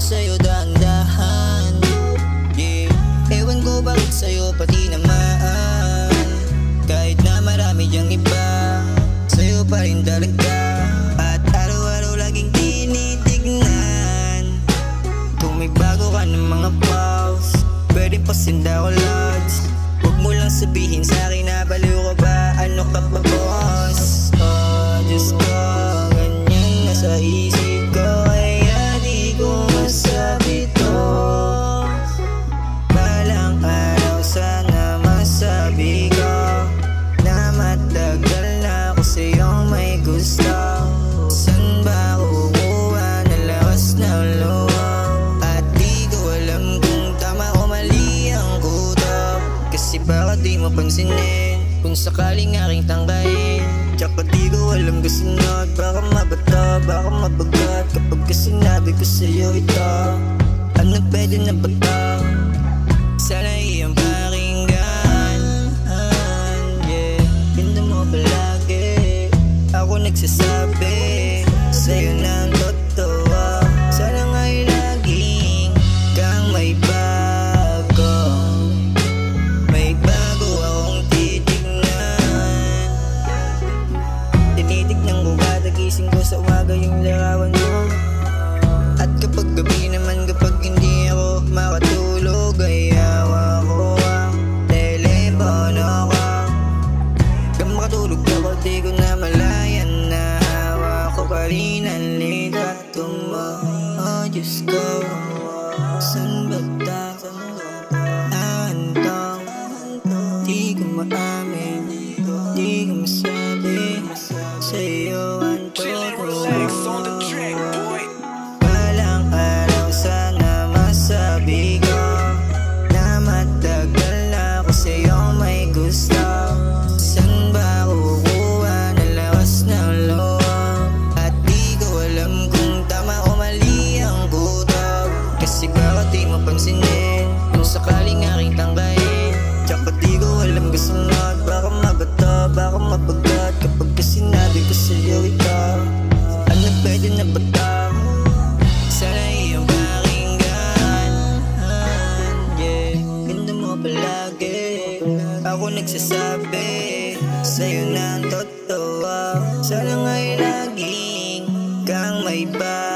sa'yo dahan-dahan, yeah. Ewan ko bakit sa'yo pati naman, kahit na marami diyang iba, sa'yo pa rin talaga. At araw-araw laging tinitignan kung may bago ka ng mga posts, pwede pasinda ko lods. Huwag mo lang sabihin sa'kin na baliw ka ba, ano ka pa boss? Oh, Diyos ko, ganyan na sa isip ko, kaya di ko masabi to. Balang araw sana masabi ko na matagal na ako sa'yong may gusto. San ba kukuha na lakas na luwaw? At di ko alam kung tama o mali ang kutob, kasi baka di mo pansinin kung sakaling aking tanggain. Tsaka di ko alam kasunod, baka mabato, baka mabagat kapag sinabi ko sa'yo ito. Ano pwede na ba to? Sana iyong pakinggan, yeah. Ganda mo palagi, ako nagsasabi sa'yo ng totoo. Sana nga'y laging kang may bago, may bago akong titignan. Tinitignan ko kada gising ko sa umaga yung larawan mo. At kapag gabi naman, kapag hindi ako makatulog, ay hawa ko ang telepono ko. Kung makatulog ako, di ko na malayan na hawa ko pa rin ang litrato mo. Oh Diyos ko, saan ba tayo nahantong? Di ko maamin, di ko masabi sa'yo ang totoo. Walang araw sana masabi ko na matagal na ako sa'yong may gusto. San ba kukuha na lakas ng loob? At di ko alam kung tama o mali ang kutob, kasi baka di mo pansinin kung sakaling aking tanggain. Tsaka di ko alam kasunod, baka mabato, baka mabagat kapag sinabi ko sa'yo ito. Ano pwede na ba to? Sana iyong pakinggan, yeah. Ganda mo palagi, ako nagsasabi sa'yo ng totoo. Sana nga'y laging kang may bago,